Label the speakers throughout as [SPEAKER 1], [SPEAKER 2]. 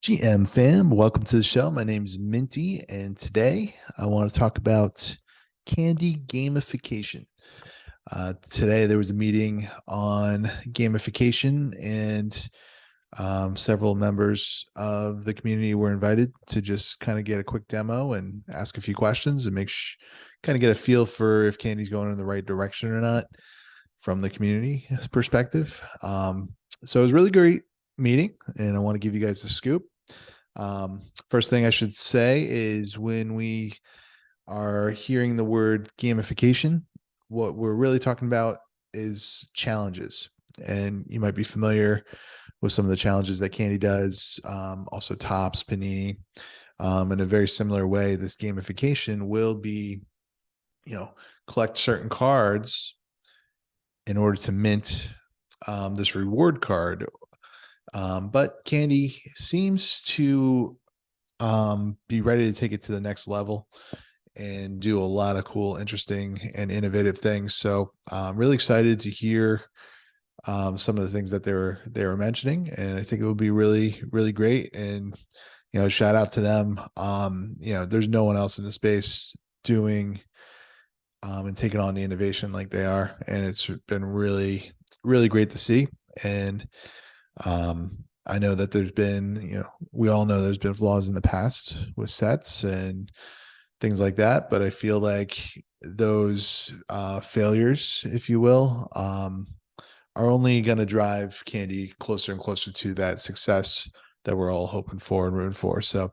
[SPEAKER 1] GM fam, welcome to the show. My name is Minty, and today I want to talk about candy gamification. Today there was a meeting on gamification, and several members of the community were invited to just kind of get a quick demo and ask a few questions and kind of get a feel for if candy's going in the right direction or not from the community perspective. So it was a really great meeting, and I want to give you guys the scoop. First thing I should say is when we are hearing the word gamification, what we're really talking about is challenges. And you might be familiar with some of the challenges that Candy does, also Tops, Panini. In a very similar way, this gamification will be, collect certain cards in order to mint this reward card. But Candy seems to be ready to take it to the next level and do a lot of cool, interesting, and innovative things. So I'm really excited to hear some of the things that they were mentioning, and I think it will be really, really great. And shout out to them. There's no one else in the space doing and taking on the innovation like they are, and it's been really, really great to see. And I know that there's been, we all know there's been flaws in the past with sets and things like that, but I feel like those failures, if you will, are only going to drive Candy closer and closer to that success that we're all hoping for and rooting for. So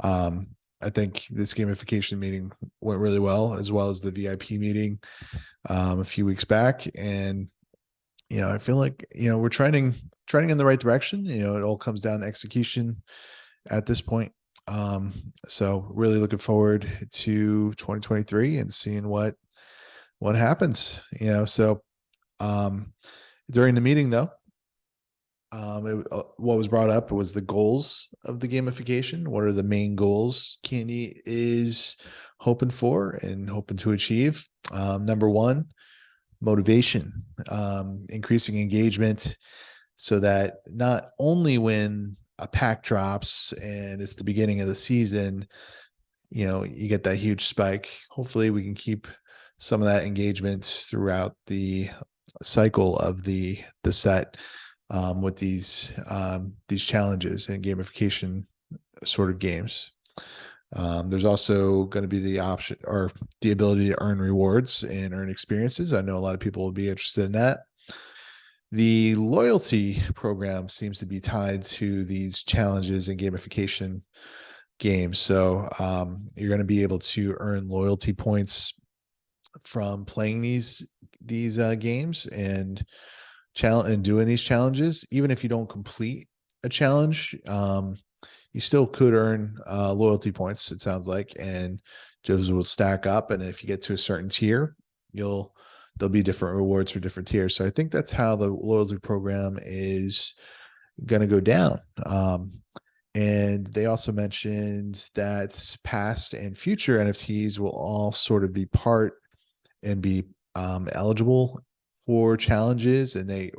[SPEAKER 1] I think this gamification meeting went really well as the VIP meeting a few weeks back. And I feel like we're trending in the right direction. It all comes down to execution at this point. So really looking forward to 2023 and seeing what happens. So during the meeting though, what was brought up was the goals of the gamification. What are the main goals Candy is hoping for and hoping to achieve? Number one, motivation, increasing engagement, so that not only when a pack drops and it's the beginning of the season, you get that huge spike. Hopefully we can keep some of that engagement throughout the cycle of the set with these challenges and gamification sort of games. There's also going to be the option or the ability to earn rewards and earn experiences. I know a lot of people will be interested in that. The loyalty program seems to be tied to these challenges and gamification games. So you're going to be able to earn loyalty points from playing these games and doing these challenges. Even if you don't complete a challenge, you still could earn loyalty points, it sounds like, and those will stack up. And if you get to a certain tier, there'll be different rewards for different tiers. So I think that's how the loyalty program is going to go down. And they also mentioned that past and future NFTs will all sort of be part and be eligible for challenges, and they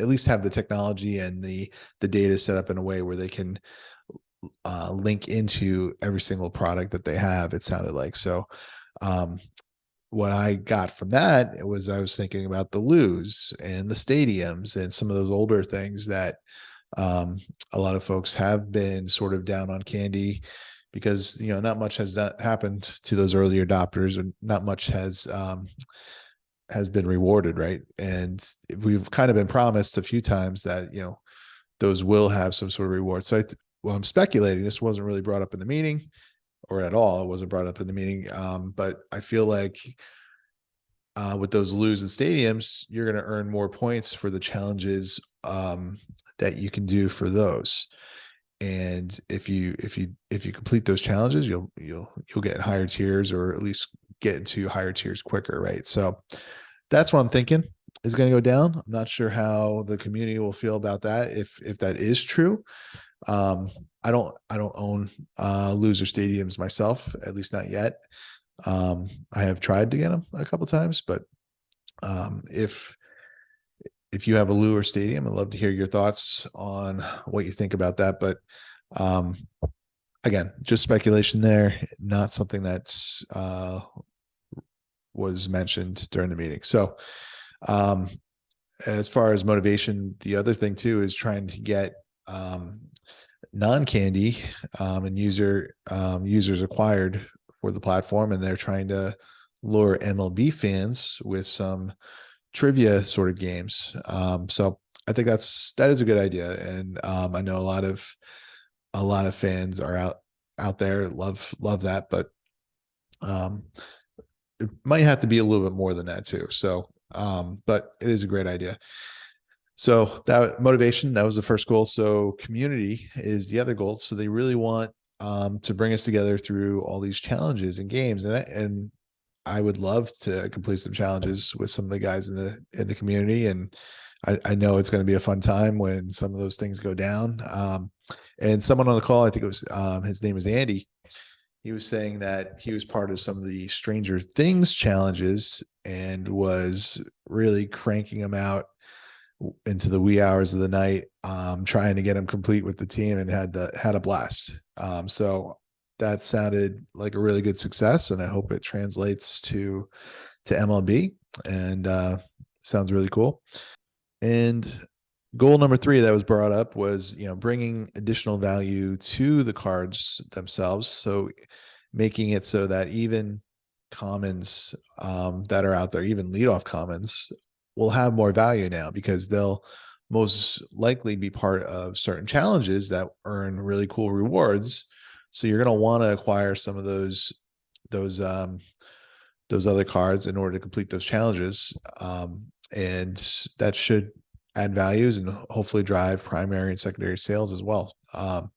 [SPEAKER 1] at least have the technology and the data set up in a way where they can link into every single product that they have, it sounded like. So what I got from that was I was thinking about the loos and the stadiums and some of those older things that a lot of folks have been sort of down on Candy because not much has happened to those early adopters, and not much has been rewarded, right? And we've kind of been promised a few times that those will have some sort of reward. So I'm speculating. This wasn't really brought up in the meeting, or at all. It wasn't brought up in the meeting. But I feel like with those loos and stadiums, you're going to earn more points for the challenges that you can do for those. And if you complete those challenges, you'll get higher tiers, or at least get into higher tiers quicker, right? So that's what I'm thinking is going to go down. I'm not sure how the community will feel about that if that is true. I don't own loser stadiums myself, at least not yet. I have tried to get them a couple times, but if you have a lure stadium, I'd love to hear your thoughts on what you think about that. But Um, Again, just speculation there, not something that's was mentioned during the meeting. So, um, as far as motivation, the other thing too is trying to get um, non-candy and users acquired for the platform, and they're trying to lure MLB fans with some trivia sort of games. So I think that is a good idea, and I know a lot of fans are out there love that, but um, it might have to be a little bit more than that too. So, but it is a great idea. So that motivation, that was the first goal. So community is the other goal. So they really want to bring us together through all these challenges and games, and I would love to complete some challenges with some of the guys in the community, and I know it's going to be a fun time when some of those things go down. And someone on the call, I think it was his name is Andy. He was saying that he was part of some of the Stranger Things challenges and was really cranking them out into the wee hours of the night, trying to get them complete with the team, and had a blast. So that sounded like a really good success, and I hope it translates to MLB, and sounds really cool. And goal number 3 that was brought up was, bringing additional value to the cards themselves. So making it so that even commons that are out there, even leadoff commons, will have more value now because they'll most likely be part of certain challenges that earn really cool rewards. So you're going to want to acquire some of those um, those other cards in order to complete those challenges. And that should add values and hopefully drive primary and secondary sales as well. And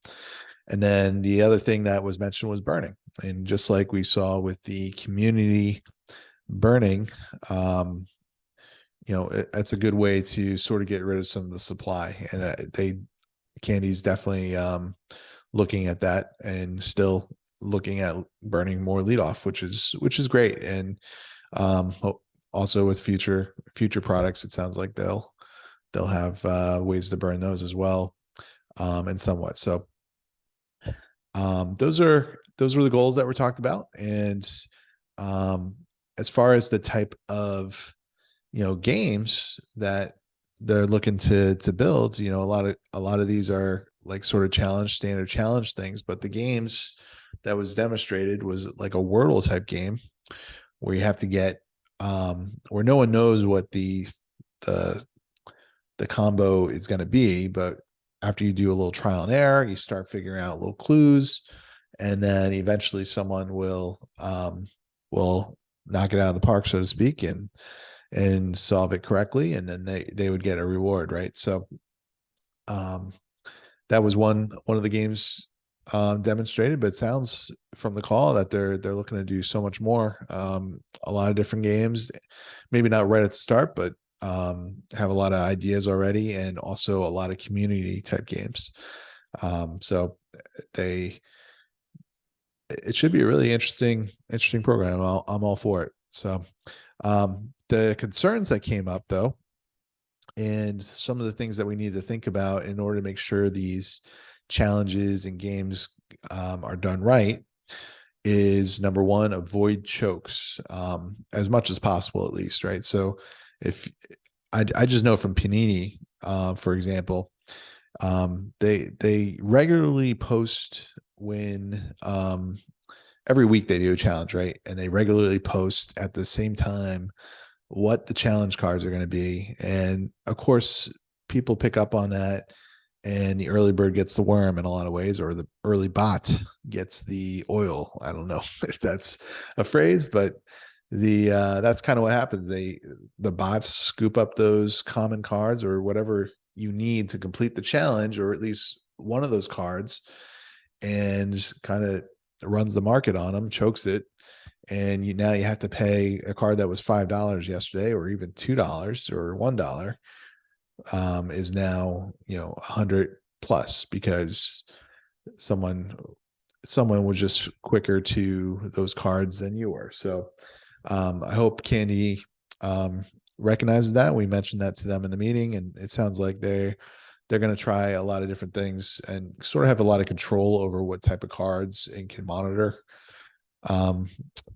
[SPEAKER 1] then the other thing that was mentioned was burning. And just like we saw with the community burning, it's a good way to sort of get rid of some of the supply. And Candy's definitely looking at that and still looking at burning more leadoff, which is great. And also with future products, it sounds like they'll have ways to burn those as well, and somewhat. So those were the goals that were talked about. And as far as the type of games that they're looking to build, a lot of these are like sort of standard challenge things, but the games that was demonstrated was like a Wordle type game where you have to get where no one knows what the the combo is going to be, but after you do a little trial and error, you start figuring out little clues, and then eventually someone will knock it out of the park, so to speak, and solve it correctly, and then they would get a reward, right? So that was one of the games demonstrated, but it sounds from the call that they're looking to do so much more. A lot of different games, maybe not right at the start, but have a lot of ideas already, and also a lot of community type games. So it should be a really interesting program. I'm all for it. So the concerns that came up though, and some of the things that we need to think about in order to make sure these challenges and games are done right, is number one, avoid chokes as much as possible, at least, right? So if I just know from Panini, for example, they regularly post when every week they do a challenge, right? And they regularly post at the same time what the challenge cards are going to be. And of course, people pick up on that, and the early bird gets the worm in a lot of ways, or the early bot gets the oil. I don't know if that's a phrase, but that's kind of what happens. The bots scoop up those common cards or whatever you need to complete the challenge, or at least one of those cards, and just kind of runs the market on them, chokes it, and now you have to pay a card that was $5 yesterday, or even $2 or $1, is now 100 plus because someone was just quicker to those cards than you were. So I hope Candy recognizes that. We mentioned that to them in the meeting, and it sounds like they're they're going to try a lot of different things and sort of have a lot of control over what type of cards and can monitor um,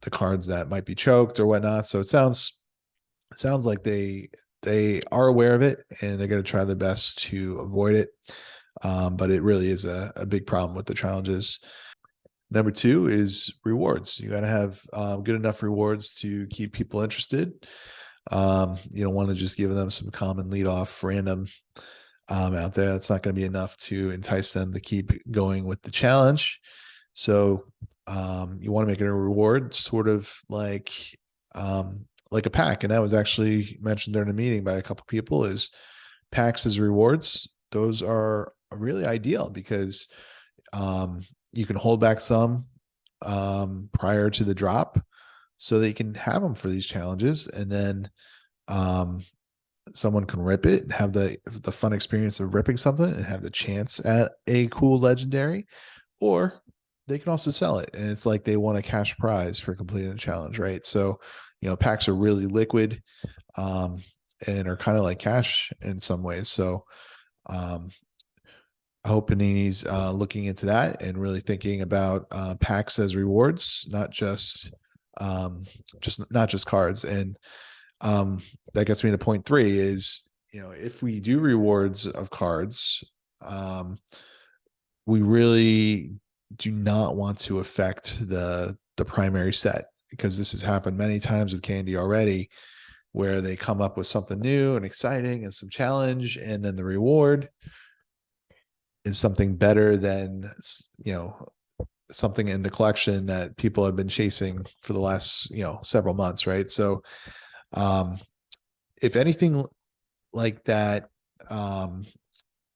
[SPEAKER 1] the cards that might be choked or whatnot. So it sounds like they are aware of it and they're going to try their best to avoid it. But it really is a big problem with the challenges. Number two is rewards. You got to have good enough rewards to keep people interested. You don't want to just give them some common lead off random out there. That's not going to be enough to entice them to keep going with the challenge. So you want to make it a reward, sort of like a pack. And that was actually mentioned during a meeting by a couple of people, is packs as rewards. Those are really ideal because you can hold back some prior to the drop so that you can have them for these challenges. And then someone can rip it and have the fun experience of ripping something and have the chance at a cool legendary, or they can also sell it. And it's like they won a cash prize for completing a challenge, right? So, packs are really liquid and are kind of like cash in some ways. So I hope Panini's looking into that and really thinking about packs as rewards, not just cards. And that gets me to point three is, if we do rewards of cards, we really do not want to affect the primary set, because this has happened many times with candy already, where they come up with something new and exciting and some challenge, and then the reward is something better than something in the collection that people have been chasing for the last several months, right? So if anything like that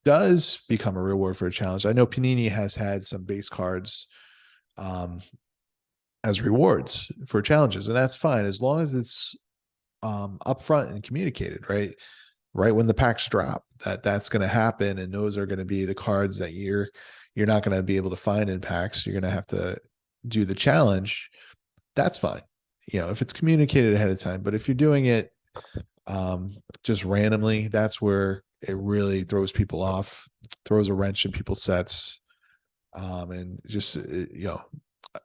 [SPEAKER 1] does become a reward for a challenge, I know Panini has had some base cards as rewards for challenges, and that's fine as long as it's upfront and communicated, right when the packs drop, that's going to happen, and those are going to be the cards that you're not going to be able to find in packs. You're going to have to do the challenge. That's fine, if it's communicated ahead of time. But if you're doing it just randomly, that's where it really throws people off, throws a wrench in people's sets, and just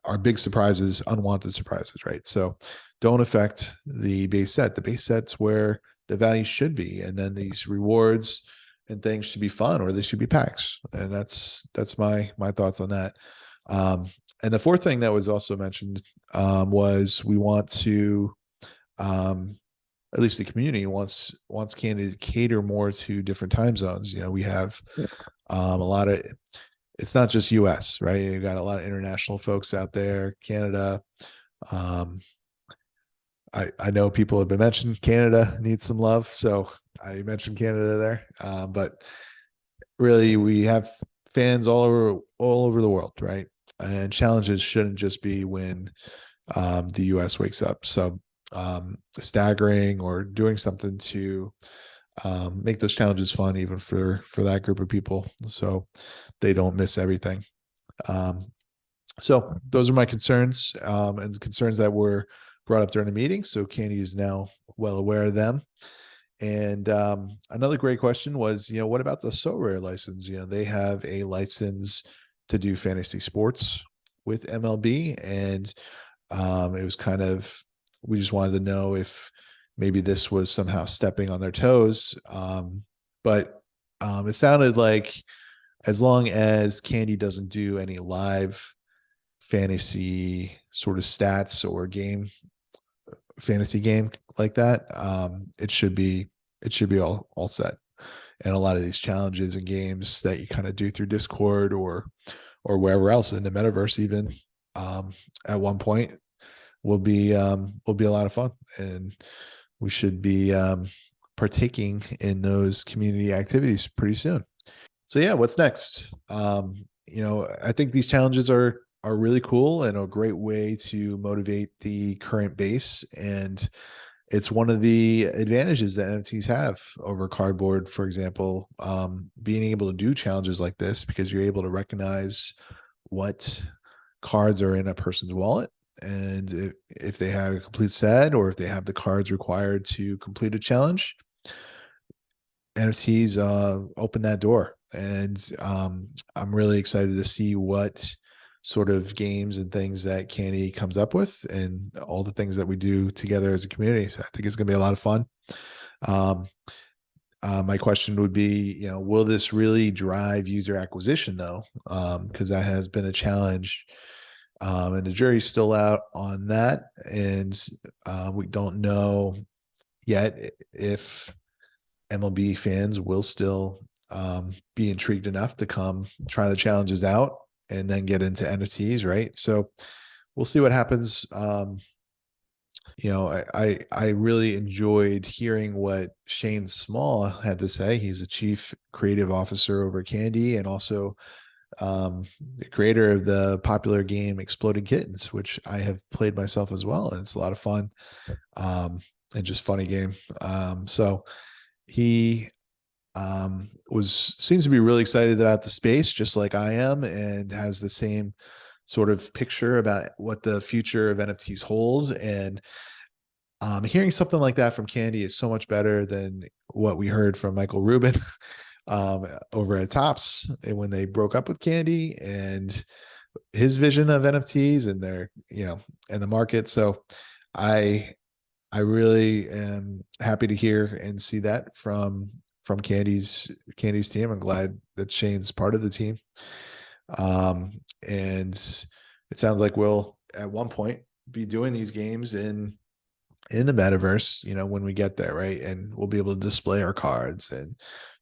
[SPEAKER 1] are big surprises, unwanted surprises, right? So don't affect the base set. The base set's where the value should be, and then these rewards and things should be fun, or they should be packs. And that's my thoughts on that. And the fourth thing that was also mentioned was we want to, at least the community wants candy to cater more to different time zones. We have a lot of, it's not just US, right? You got a lot of international folks out there, Canada. I know people have been mentioned Canada needs some love, so I mentioned Canada there. But really, we have fans all over the world, right? And challenges shouldn't just be when the US wakes up. So staggering or doing something to make those challenges fun, even for that group of people, so they don't miss everything. So those are my concerns, and concerns that were brought up during the meeting. So Candy is now well aware of them. And another great question was, what about the SoRare license? They have a license to do fantasy sports with MLB, and it was kind of, we just wanted to know if maybe this was somehow stepping on their toes. But it sounded like as long as Candy doesn't do any live fantasy sort of stats or fantasy game like that, it should be all set. And a lot of these challenges and games that you kind of do through Discord or wherever else in the metaverse, even at one point, will be a lot of fun, and we should be partaking in those community activities pretty soon. So yeah, what's next? I think these challenges are really cool and a great way to motivate the current base. And it's one of the advantages that NFTs have over cardboard, for example, being able to do challenges like this, because you're able to recognize what cards are in a person's wallet. And if they have a complete set, or if they have the cards required to complete a challenge, NFTs open that door, and I'm really excited to see what sort of games and things that Candy comes up with, and all the things that we do together as a community. So I think it's going to be a lot of fun. Um, my question would be, will this really drive user acquisition though? Because that has been a challenge, and the jury's still out on that, and we don't know yet if MLB fans will still be intrigued enough to come try the challenges out and then get into NFTs, right? So we'll see what happens. I really enjoyed hearing what Shane Small had to say. He's a chief creative officer over Candy, and also the creator of the popular game Exploding Kittens, which I have played myself as well, and it's a lot of fun, and just funny game. So he seems to be really excited about the space, just like I am, and has the same sort of picture about what the future of NFTs hold. And hearing something like that from Candy is so much better than what we heard from Michael Rubin over at Tops when they broke up with Candy, and his vision of NFTs and their, and the market. So I really am happy to hear and see that from Candy's team. I'm glad that Shane's part of the team. And it sounds like we'll at one point be doing these games in the metaverse, when we get there, right? And we'll be able to display our cards and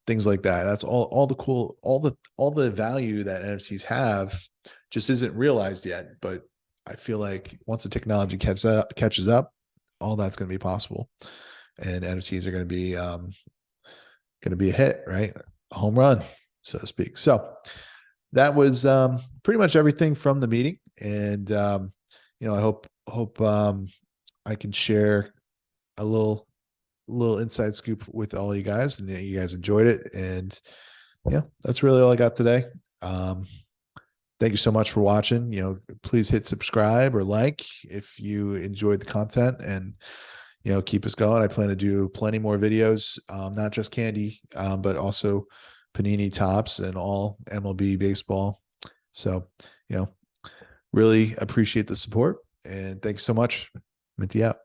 [SPEAKER 1] things like that. That's all the cool, all the value that NFTs have just isn't realized yet. But I feel like once the technology catches up, all that's going to be possible, and NFTs are going to be a hit, right? A home run, so to speak. So that was pretty much everything from the meeting, and I hope I can share a little inside scoop with all you guys, and you guys enjoyed it. And yeah, that's really all I got today. Thank you so much for watching. Please hit subscribe or like if you enjoyed the content, and keep us going. I plan to do plenty more videos, not just Candy, but also Panini Tops and all MLB baseball. So, really appreciate the support, and thanks so much. Minty out.